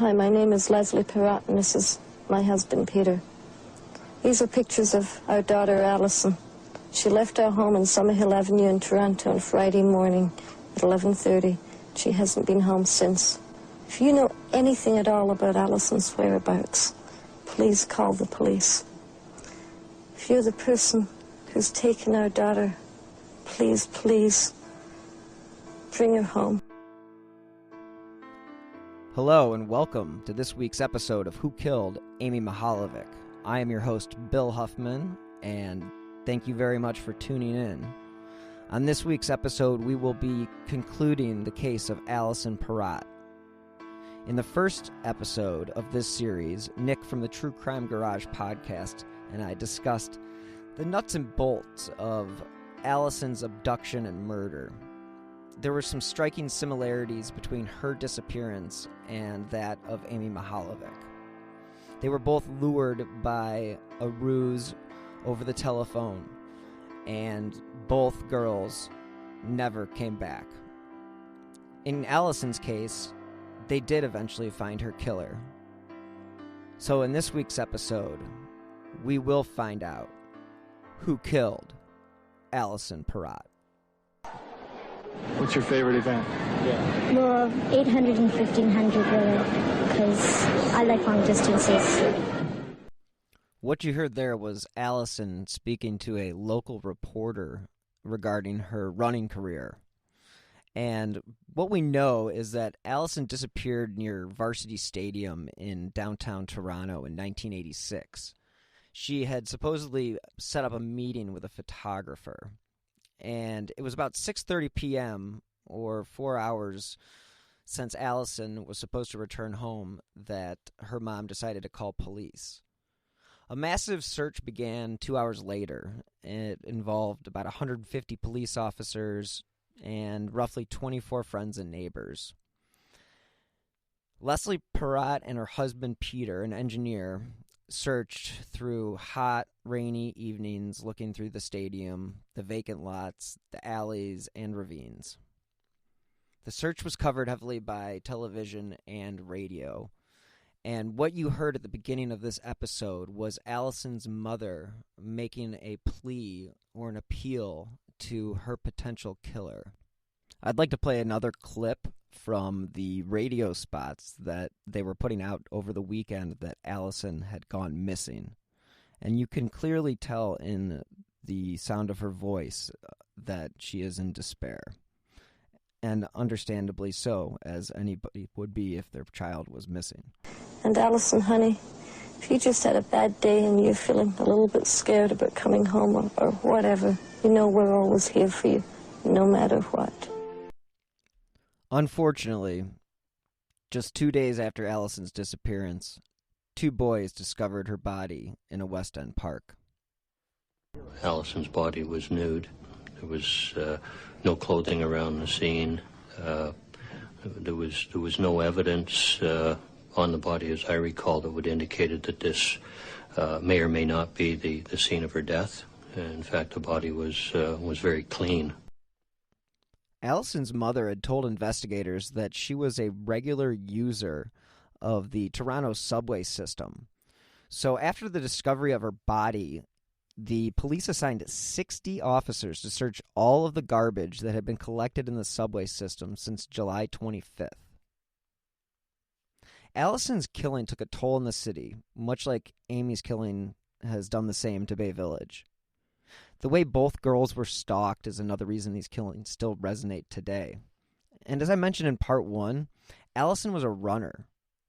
Hi, my name is Leslie Parrott, and this is my husband, Peter. These are pictures of our daughter, Alison. She left our home in Summerhill Avenue in Toronto on Friday morning at 11:30. She hasn't been home since. If you know anything at all about Alison's whereabouts, please call the police. If you're the person who's taken our daughter, please, please bring her home. Hello and welcome to this week's episode of Who Killed Amy Mihaljevic. I am your host, Bill Huffman, and thank you very much for tuning in. On this week's episode, we will be concluding the case of Alison Parrott. In the first episode of this series, Nick from the True Crime Garage podcast and I discussed the nuts and bolts of Alison's abduction and murder. There were some striking similarities between her disappearance and that of Amy Mihaljevic. They were both lured by a ruse over the telephone, and both girls never came back. In Alison's case, they did eventually find her killer. So in this week's episode, we will find out who killed Alison Parrott. What's your favorite event? Well, 800 and 1500 really, because I like long distances. What you heard there was Alison speaking to a local reporter regarding her running career. And what we know is that Alison disappeared near Varsity Stadium in downtown Toronto in 1986. She had supposedly set up a meeting with a photographer. And it was about 6:30 p.m., or 4 hours since Alison was supposed to return home, that her mom decided to call police. A massive search began 2 hours later. It involved about 150 police officers and roughly 24 friends and neighbors. Leslie Parrott and her husband Peter, an engineer, searched through hot, rainy evenings, looking through the stadium, the vacant lots, the alleys, and ravines. The search was covered heavily by television and radio, and what you heard at the beginning of this episode was Alison's mother making a plea or an appeal to her potential killer. I'd like to play another clip from the radio spots that they were putting out over the weekend that Alison had gone missing. And you can clearly tell in the sound of her voice that she is in despair. And understandably so, as anybody would be if their child was missing. And Alison, honey, if you just had a bad day and you're feeling a little bit scared about coming home or whatever, you know we're always here for you, no matter what. Unfortunately, just 2 days after Alison's disappearance, 2 boys discovered her body in a West End park. Alison's body was nude. There was no clothing around the scene. There was no evidence on the body, as I recall, that would indicate that this may or may not be the scene of her death. In fact, the body was very clean. Alison's mother had told investigators that she was a regular user of the Toronto subway system. So after the discovery of her body, the police assigned 60 officers to search all of the garbage that had been collected in the subway system since July 25th. Alison's killing took a toll on the city, much like Amy's killing has done the same to Bay Village. The way both girls were stalked is another reason these killings still resonate today. And as I mentioned in part 1, Alison was a runner.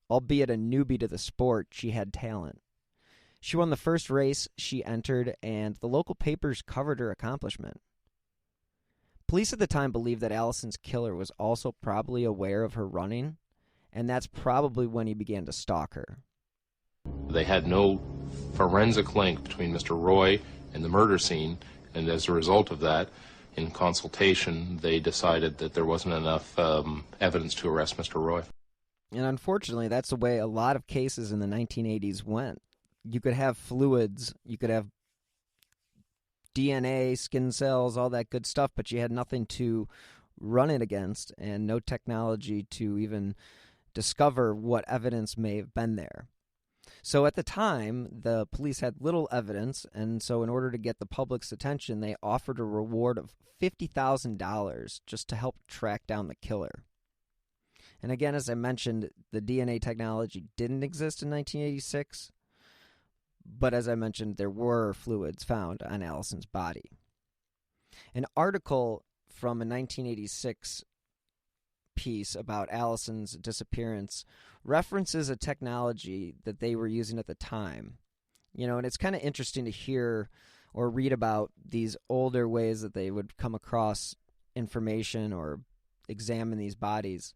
Albeit a newbie to the sport, she had talent. She won the first race she entered, and the local papers covered her accomplishment. Police at the time believed that Alison's killer was also probably aware of her running, and that's probably when he began to stalk her. They had no forensic link between Mr. Roy and the murder scene, and as a result of that, in consultation, they decided that there wasn't enough evidence to arrest Mr. Roy. And unfortunately, that's the way a lot of cases in the 1980s went. You could have fluids, you could have DNA, skin cells, all that good stuff, but you had nothing to run it against and no technology to even discover what evidence may have been there. So at the time, the police had little evidence, and so in order to get the public's attention, they offered a reward of $50,000 just to help track down the killer. And again, as I mentioned, the DNA technology didn't exist in 1986, but as I mentioned, there were fluids found on Alison's body. An article from a 1986 piece about Alison's disappearance references a technology that they were using at the time. And it's kind of interesting to hear or read about these older ways that they would come across information or examine these bodies,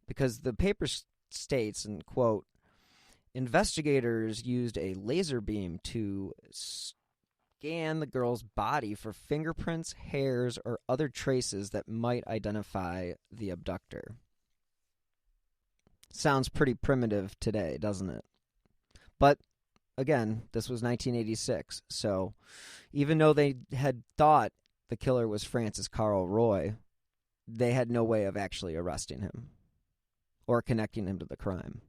because the paper states, and quote, investigators used a laser beam to scan the girl's body for fingerprints, hairs, or other traces that might identify the abductor. Sounds pretty primitive today, doesn't it? But again, this was 1986, so even though they had thought the killer was Francis Carl Roy, they had no way of actually arresting him or connecting him to the crime.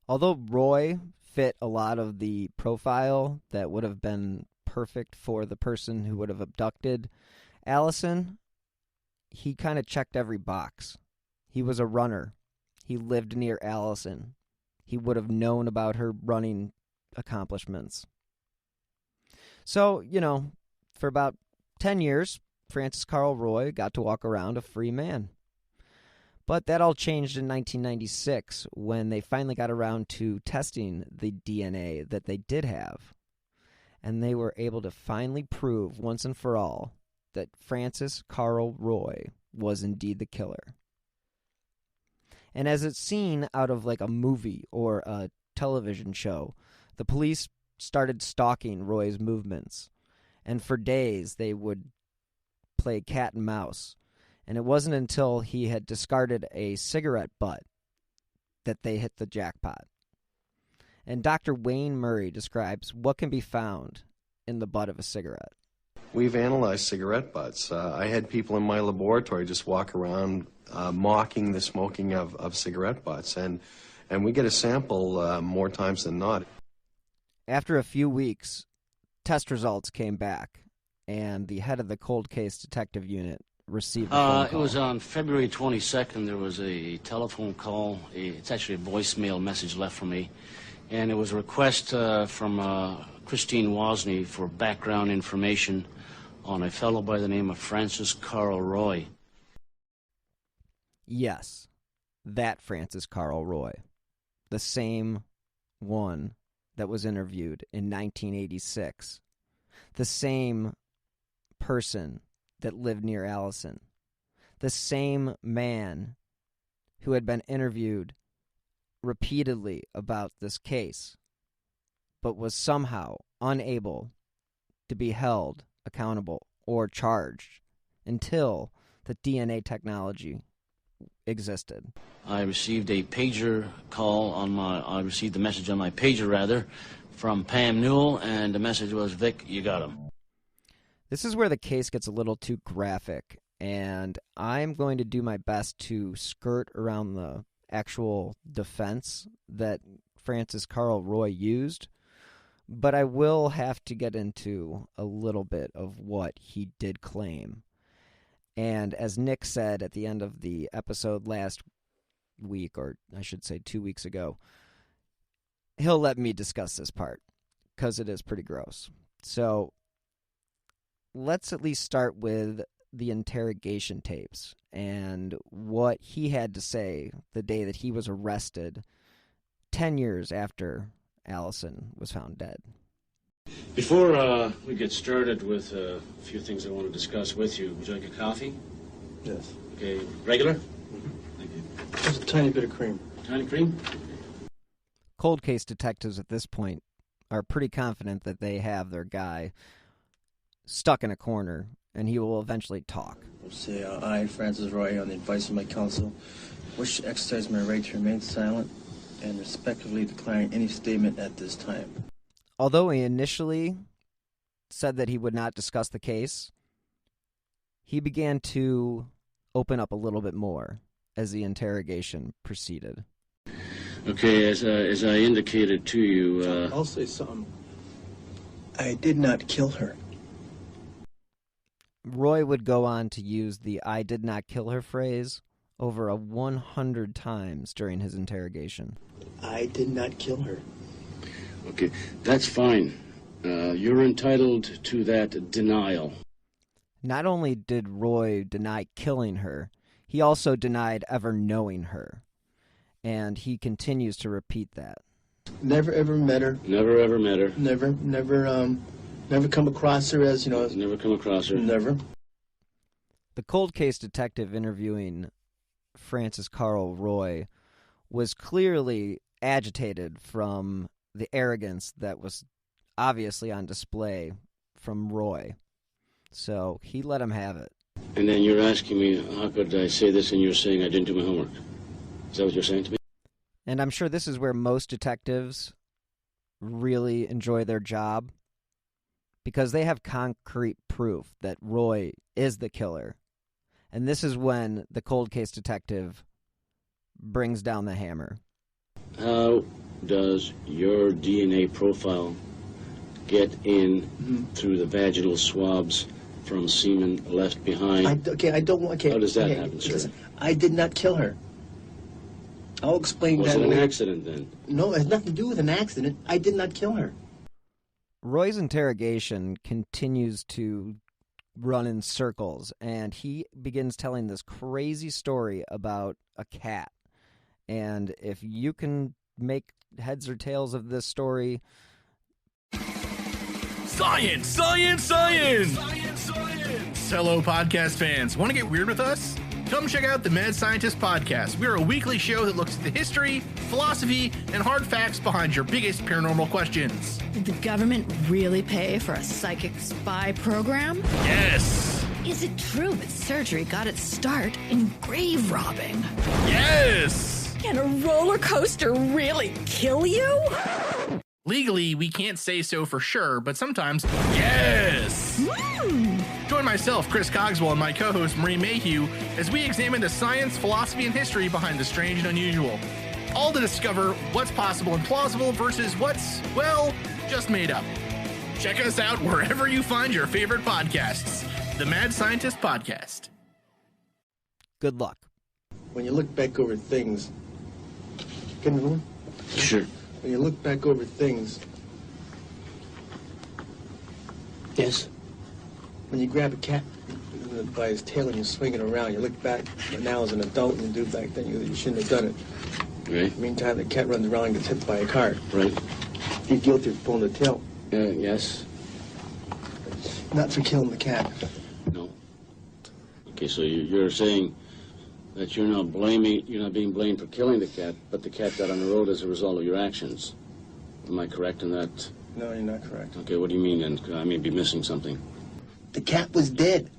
Although Roy fit a lot of the profile that would have been perfect for the person who would have abducted Alison, he kind of checked every box. He was a runner. He lived near Alison. He would have known about her running accomplishments. So, for about 10 years, Francis Carl Roy got to walk around a free man. But that all changed in 1996 when they finally got around to testing the DNA that they did have. And they were able to finally prove once and for all that Francis Carl Roy was indeed the killer. And as it's seen out of like a movie or a television show, the police started stalking Roy's movements. And for days they would play cat and mouse. And it wasn't until he had discarded a cigarette butt that they hit the jackpot. And Dr. Wayne Murray describes what can be found in the butt of a cigarette. We've analyzed cigarette butts. I had people in my laboratory just walk around mocking the smoking of cigarette butts. And we get a sample more times than not. After a few weeks, test results came back, and the head of the cold case detective unit received a phone call. It was on February 22nd. There was a telephone call. It's actually a voicemail message left for me. And it was a request from Christine Wozni for background information on a fellow by the name of Francis Carl Roy. Yes, that Francis Carl Roy. The same one that was interviewed in 1986. The same person that lived near Alison. The same man who had been interviewed repeatedly about this case, but was somehow unable to be held accountable or charged until the DNA technology existed. I received a pager call I received the message on my pager, rather, from Pam Newell, and the message was, Vic, you got him. This is where the case gets a little too graphic, and I'm going to do my best to skirt around the actual defense that Francis Carl Roy used, but I will have to get into a little bit of what he did claim. And as Nick said at the end of the episode last week, or I should say 2 weeks ago, he'll let me discuss this part, because it is pretty gross. So let's at least start with the interrogation tapes and what he had to say the day that he was arrested 10 years after Alison was found dead. Before we get started with a few things I want to discuss with you, would you like a coffee? Yes. Okay, regular? Mm-hmm. Thank you. Just a tiny bit of cream. Tiny cream? Cold case detectives at this point are pretty confident that they have their guy stuck in a corner, and he will eventually talk. Say, I, Francis Roy, on the advice of my counsel, wish to exercise my right to remain silent and respectfully decline any statement at this time. Although he initially said that he would not discuss the case, he began to open up a little bit more. as the interrogation proceeded. Okay, as I indicated to you... I'll say something. I did not kill her. Roy would go on to use the "I did not kill her" phrase over 100 times during his interrogation. I did not kill her. Okay, that's fine. You're entitled to that denial. Not only did Roy deny killing her, he also denied ever knowing her. And he continues to repeat that. Never ever met her. Never ever met her. Never come across her as, Never come across her. Never. The cold case detective interviewing Francis Carl Roy was clearly agitated from the arrogance that was obviously on display from Roy. So he let him have it. And then you're asking me, how could I say this, and you're saying I didn't do my homework? Is that what you're saying to me? And I'm sure this is where most detectives really enjoy their job, because they have concrete proof that Roy is the killer. And this is when the cold case detective brings down the hammer. How does your DNA profile get in through the vaginal swabs from semen left behind? How does that happen, sir? Listen, I did not kill her. I'll explain Was that. Was it an accident, then? No, it has nothing to do with an accident. I did not kill her. Roy's interrogation continues to run in circles, and he begins telling this crazy story about a cat. And if you can make heads or tails of this story... Science! Science! Science! Science! Science! Hello, podcast fans. Want to get weird with us? Come check out the Mad Scientist Podcast. We're a weekly show that looks at the history, philosophy, and hard facts behind your biggest paranormal questions. Did the government really pay for a psychic spy program? Yes! Is it true that surgery got its start in grave robbing? Yes! Can a roller coaster really kill you? Legally, we can't say so for sure, but sometimes, yes! Join myself, Chris Cogswell, and my co-host, Marie Mayhew, as we examine the science, philosophy, and history behind the strange and unusual. All to discover what's possible and plausible versus what's, well, just made up. Check us out wherever you find your favorite podcasts. The Mad Scientist Podcast. Good luck. When you look back over things... Can you? Sure. When you look back over things... Yes. When you grab a cat by his tail and you swing it around, you look back now as an adult and you do back then, you shouldn't have done it. Right. Meantime, the cat runs around and gets hit by a car. Right. You're guilty of pulling the tail. Yes. Not for killing the cat. No. Okay, so you're saying that you're not being blamed for killing the cat, but the cat got on the road as a result of your actions. Am I correct in that? No, you're not correct. Okay, what do you mean then? 'Cause I may be missing something. The cat was dead.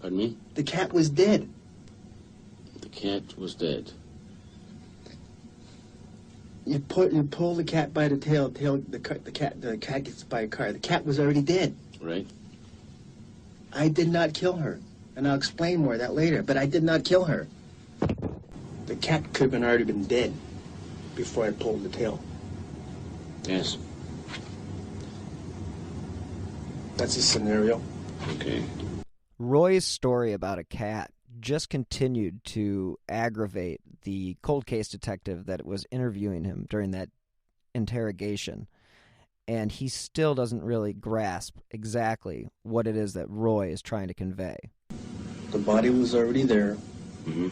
Pardon me? The cat was dead. The cat was dead. You pull the cat by the tail, the cat gets by a car. The cat was already dead. Right. I did not kill her. And I'll explain more of that later, but I did not kill her. The cat could have already been dead before I pulled the tail. Yes. That's a scenario. Okay. Roy's story about a cat just continued to aggravate the cold case detective that was interviewing him during that interrogation. And he still doesn't really grasp exactly what it is that Roy is trying to convey. The body was already there. Mm-hmm.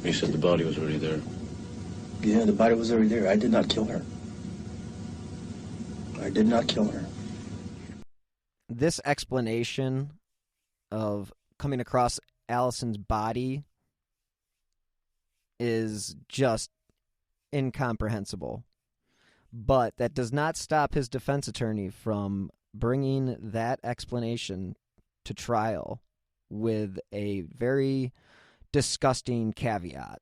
You said the body was already there. Yeah, the body was already there. I did not kill her. I did not kill her. This explanation of coming across Alison's body is just incomprehensible. But that does not stop his defense attorney from bringing that explanation to trial with a very disgusting caveat.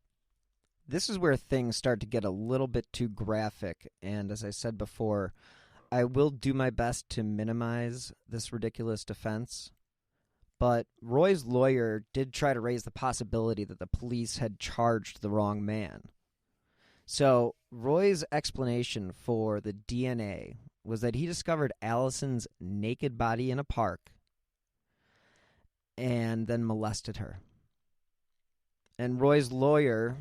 This is where things start to get a little bit too graphic, and as I said before, I will do my best to minimize this ridiculous defense, But Roy's lawyer did try to raise the possibility that the police had charged the wrong man. So Roy's explanation for the DNA was that he discovered Alison's naked body in a park and then molested her. And Roy's lawyer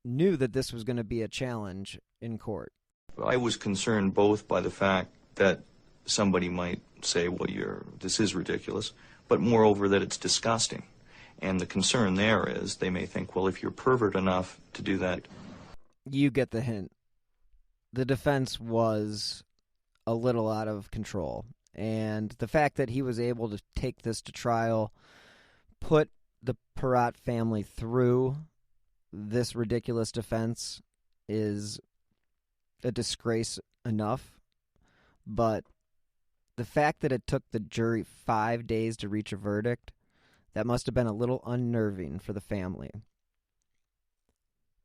knew that this was going to be a challenge in court. I was concerned both by the fact that somebody might say, well, this is ridiculous, but moreover that it's disgusting. And the concern there is they may think, well, if you're pervert enough to do that. You get the hint. The defense was a little out of control. And the fact that he was able to take this to trial put the Parrott family through this ridiculous defense is a disgrace enough. But the fact that it took the jury 5 days to reach a verdict, that must have been a little unnerving for the family.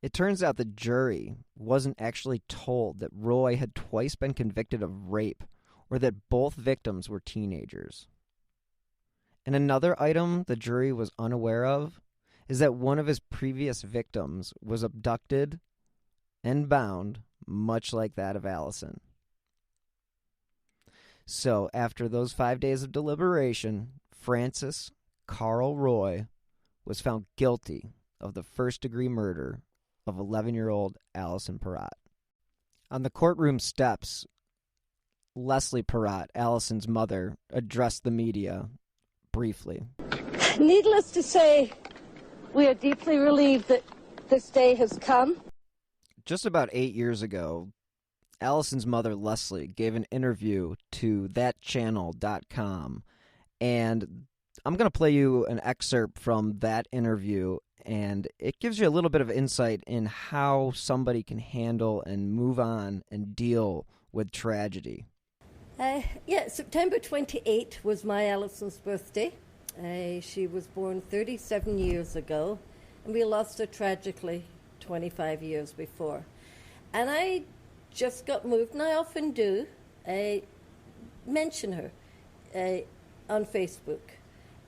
It turns out the jury wasn't actually told that Roy had twice been convicted of rape or that both victims were teenagers. And another item the jury was unaware of is that one of his previous victims was abducted and bound, much like that of Alison. So, after those 5 days of deliberation, Francis Carl Roy was found guilty of the first-degree murder of 11-year-old Alison Parrott. On the courtroom steps, Leslie Parrott, Alison's mother, addressed the media briefly. Needless to say, we are deeply relieved that this day has come. Just about 8 years ago, Alison's mother, Leslie, gave an interview to thatchannel.com, and I'm going to play you an excerpt from that interview, and it gives you a little bit of insight in how somebody can handle and move on and deal with tragedy. September 28 was my Alison's birthday. She was born 37 years ago, and we lost her tragically 25 years before. And I just got moved, and I often do, mention her on Facebook.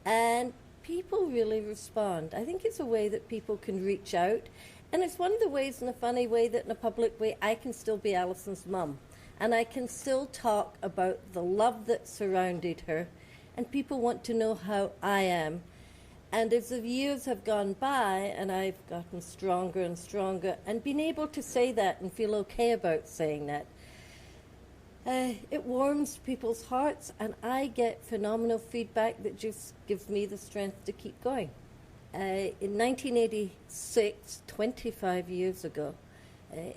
And people really respond. I think it's a way that people can reach out. And it's one of the ways, in a funny way, that in a public way, I can still be Alison's mum. And I can still talk about the love that surrounded her. And people want to know how I am. And as the years have gone by, and I've gotten stronger and stronger, and been able to say that and feel okay about saying that, it warms people's hearts, and I get phenomenal feedback that just gives me the strength to keep going. In 1986, 25 years ago,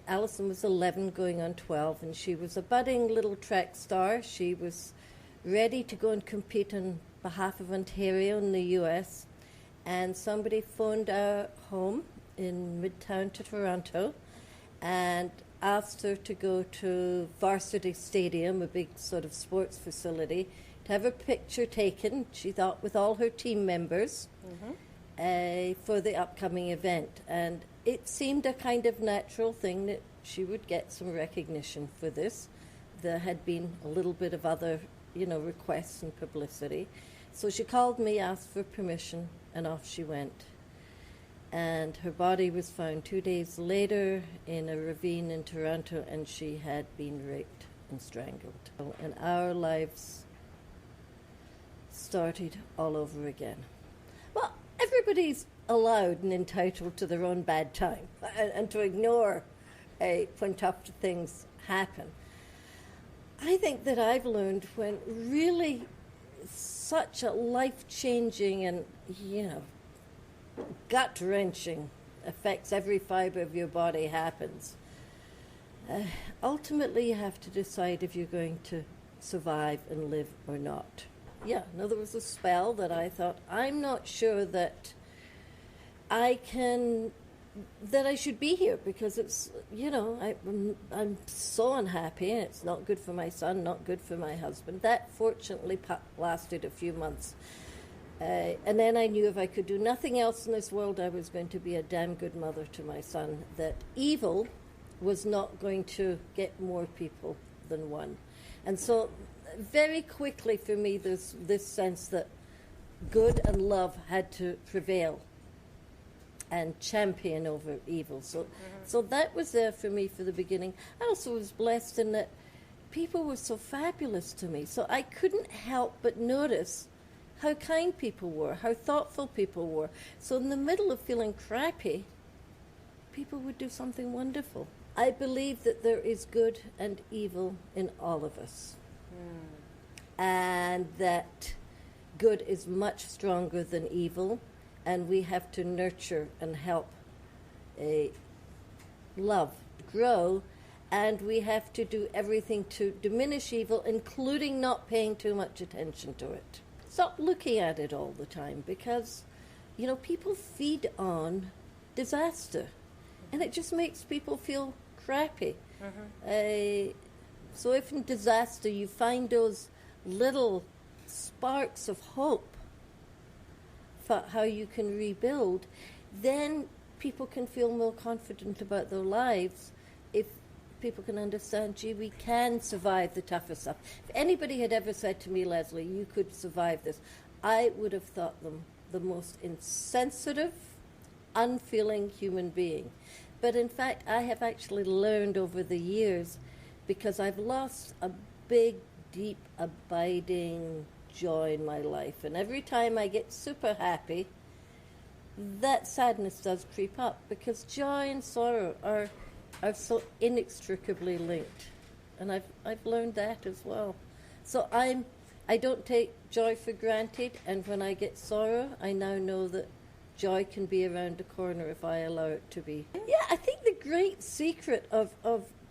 Alison was 11 going on 12, and she was a budding little track star. She was ready to go and compete on behalf of Ontario in the US, and somebody phoned our home in Midtown to Toronto and asked her to go to Varsity Stadium, a big sort of sports facility, to have a picture taken, she thought, with all her team members for the upcoming event. And it seemed a kind of natural thing that she would get some recognition for this. There had been a little bit of other, requests and publicity. So she called me, asked for permission, and off she went. And her body was found 2 days later in a ravine in Toronto, and she had been raped and strangled. And our lives started all over again. Well, everybody's allowed and entitled to their own bad time and to ignore when tough things happen. I think that I've learned when really such a life-changing and, gut-wrenching affects every fiber of your body happens. Ultimately, you have to decide if you're going to survive and live or not. Yeah, no, there was a spell that I thought, I'm not sure that I should be here, because it's, I'm so unhappy, and it's not good for my son, not good for my husband. That fortunately lasted a few months. And then I knew if I could do nothing else in this world, I was going to be a damn good mother to my son, that evil was not going to get more people than one. And so very quickly for me, there's this sense that good and love had to prevail and champion over evil. So that was there for me for the beginning. I also was blessed in that people were so fabulous to me. So I couldn't help but notice how kind people were, how thoughtful people were. So in the middle of feeling crappy, people would do something wonderful. I believe that there is good and evil in all of us. And that good is much stronger than evil, and we have to nurture and help love grow, and we have to do everything to diminish evil, including not paying too much attention to it. Stop looking at it all the time, because, you know, people feed on disaster, and it just makes people feel crappy. So if in disaster you find those little sparks of hope for how you can rebuild, then people can feel more confident about their lives. If people can understand, gee, we can survive the toughest stuff. If anybody had ever said to me, Leslie, you could survive this, I would have thought them the most insensitive, unfeeling human being. But in fact, I have actually learned over the years, because I've lost a big, deep, abiding joy in my life. And every time I get super happy, that sadness does creep up, because joy and sorrow are so inextricably linked. And I've learned that as well. So I don't take joy for granted, and when I get sorrow, I now know that joy can be around the corner if I allow it to be. Yeah, I think the great secret of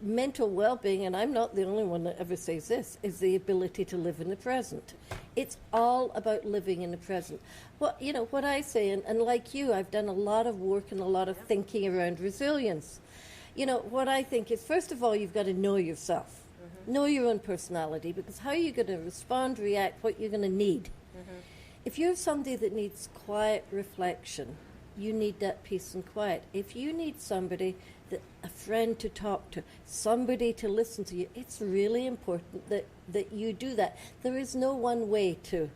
mental well-being, and I'm not the only one that ever says this, is the ability to live in the present. It's all about living in the present. What I say, and like you, I've done a lot of work and a lot of thinking around resilience. You know, what I think is, first of all, you've got to know yourself. Know your own personality, because how are you going to respond, react, what you're going to need. If you're somebody that needs quiet reflection, you need that peace and quiet. If you need somebody, a friend to talk to, somebody to listen to you, it's really important that you do that. There is no one way to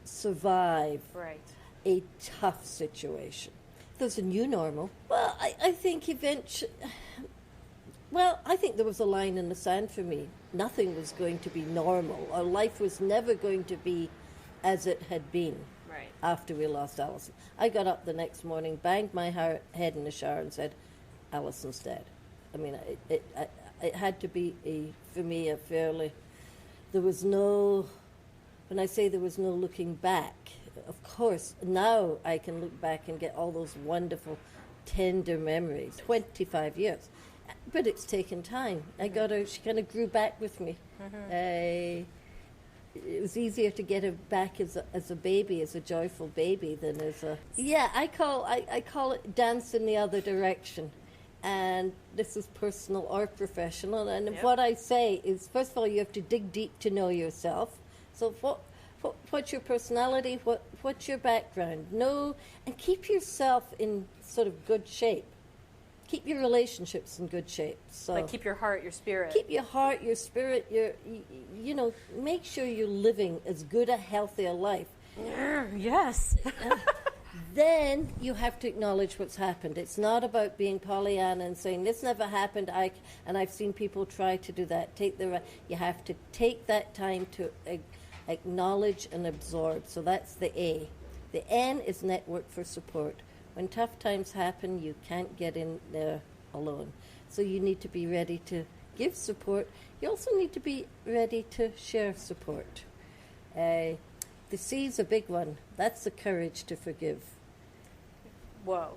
survive a tough situation. There's a new normal. Well, I think eventually... Well, I think there was a line in the sand for me. Nothing was going to be normal. Our life was never going to be as it had been after we lost Alison. I got up the next morning, banged my head in the shower and said, Alison's dead. I mean, it had to be, for me, a fairly... There was no... When I say there was no looking back, of course, now I can look back and get all those wonderful, tender memories. 25 years. But it's taken time. She kind of grew back with me. It was easier to get her back as a baby, as a joyful baby, than as a... Yeah, I call it dance in the other direction. And this is personal or professional. And what I say is, first of all, you have to dig deep to know yourself. So what's your personality? What's your background? Know and keep yourself in sort of good shape. Keep your relationships in good shape. So, like keep your heart, your spirit. Keep your heart, your spirit, make sure you're living as good a, healthy a life. Yes. Then you have to acknowledge what's happened. It's not about being Pollyanna and saying, this never happened, and I've seen people try to do that. You have to take that time to acknowledge and absorb. So that's the A. The N is network for support. When tough times happen, you can't get in there alone. So you need to be ready to give support. You also need to be ready to share support. The C is a big one. That's the courage to forgive. Whoa.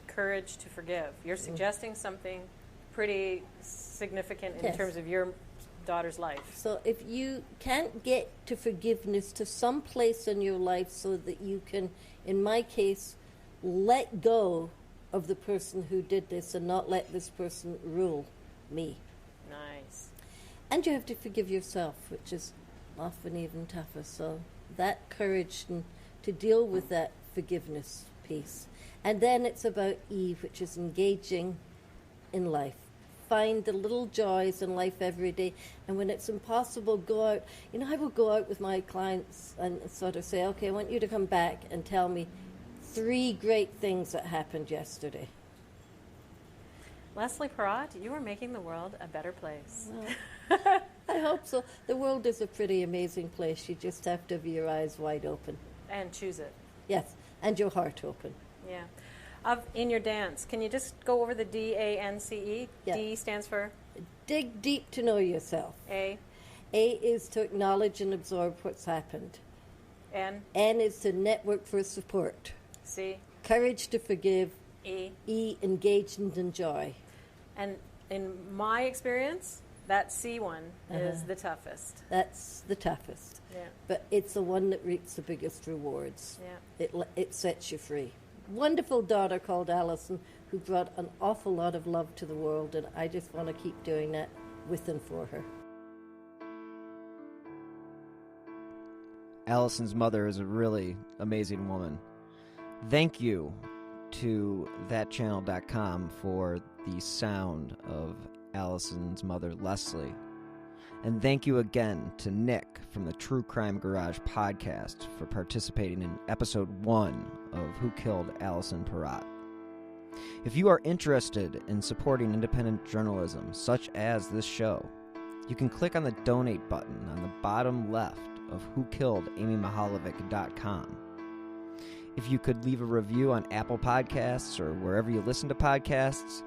Courage to forgive. You're suggesting something pretty significant in terms of your daughter's life. So if you can't get to forgiveness to some place in your life so that you can, in my case, let go of the person who did this and not let this person rule me. Nice. And you have to forgive yourself, which is often even tougher. So that courage to deal with that forgiveness piece. And then it's about E, which is engaging in life. find the little joys in life every day. And when it's impossible, go out. You know, I will go out with my clients and sort of say, okay, I want you to come back and tell me 3 great things that happened yesterday. Leslie Parrott, you are making the world a better place. Well, I hope so. The world is a pretty amazing place. You just have to have your eyes wide open. And choose it. Yes, and your heart open. Yeah. In your dance, can you just go over the DANCE? Yeah. D stands for? Dig deep to know yourself. A? A is to acknowledge and absorb what's happened. N? N is to network for support. C? Courage to forgive. E? E, engage and enjoy. And in my experience, that C one is the toughest. That's the toughest. Yeah. But it's the one that reaps the biggest rewards. Yeah. It sets you free. Wonderful daughter called Alison who brought an awful lot of love to the world, and I just want to keep doing that with and for her. Alison's mother is a really amazing woman. Thank you to thatchannel.com for the sound of Alison's mother, Leslie. And thank you again to Nick from the True Crime Garage podcast for participating in episode 1 of Who Killed Alison Parrott. If you are interested in supporting independent journalism, such as this show, you can click on the donate button on the bottom left of whokilledamymihalovic.com. If you could leave a review on Apple Podcasts or wherever you listen to podcasts,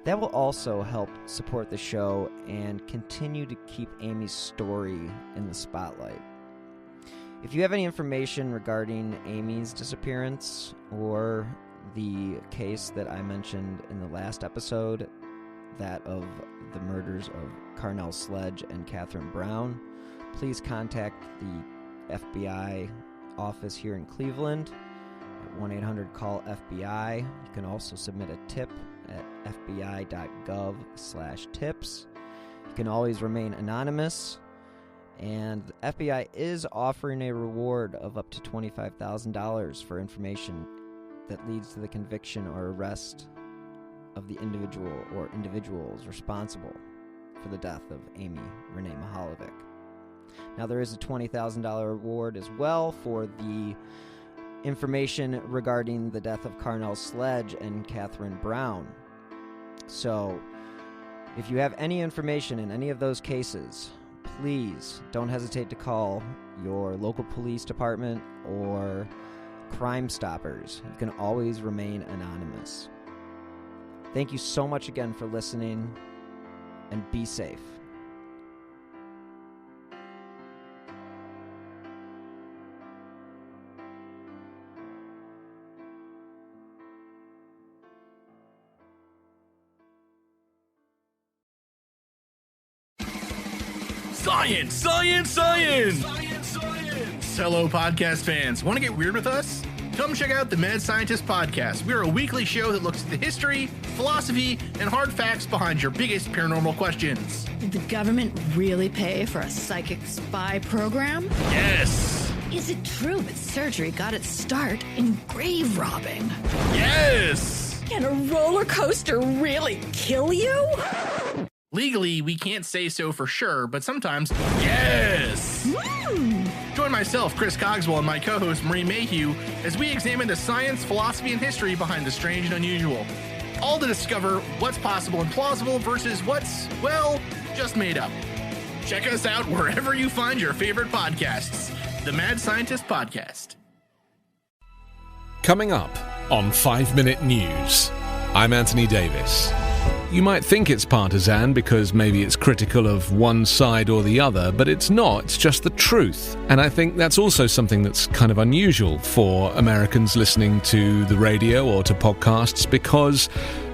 that will also help support the show and continue to keep Amy's story in the spotlight. If you have any information regarding Amy's disappearance or the case that I mentioned in the last episode, that of the murders of Carnell Sledge and Catherine Brown, please contact the FBI office here in Cleveland at 1-800-CALL-FBI. You can also submit a tip at fbi.gov/tips. You can always remain anonymous, and the FBI is offering a reward of up to $25,000 for information that leads to the conviction or arrest of the individual or individuals responsible for the death of Amy Renee Mihalovic. Now, there is a $20,000 reward as well for the information regarding the death of Carnell Sledge and Catherine Brown. So, if you have any information in any of those cases, please don't hesitate to call your local police department or Crime Stoppers. You can always remain anonymous. Thank you so much again for listening, and be safe. Science, science, science! Hello, podcast fans. Want to get weird with us? Come check out the Mad Scientist Podcast. We're a weekly show that looks at the history, philosophy, and hard facts behind your biggest paranormal questions. Did the government really pay for a psychic spy program? Yes! Is it true that surgery got its start in grave robbing? Yes! Can a roller coaster really kill you? Legally, we can't say so for sure, but sometimes, yes! Join myself, Chris Cogswell, and my co-host, Marie Mayhew, as we examine the science, philosophy, and history behind the strange and unusual. All to discover what's possible and plausible versus what's, well, just made up. Check us out wherever you find your favorite podcasts. The Mad Scientist Podcast. Coming up on 5 Minute News, I'm Anthony Davis. You might think it's partisan because maybe it's critical of one side or the other, but it's not. It's just the truth. And I think that's also something that's kind of unusual for Americans listening to the radio or to podcasts, because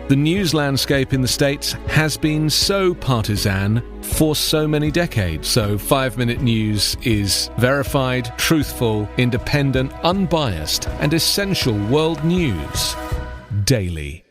the news landscape in the States has been so partisan for so many decades. So 5 Minute News is verified, truthful, independent, unbiased, and essential world news daily.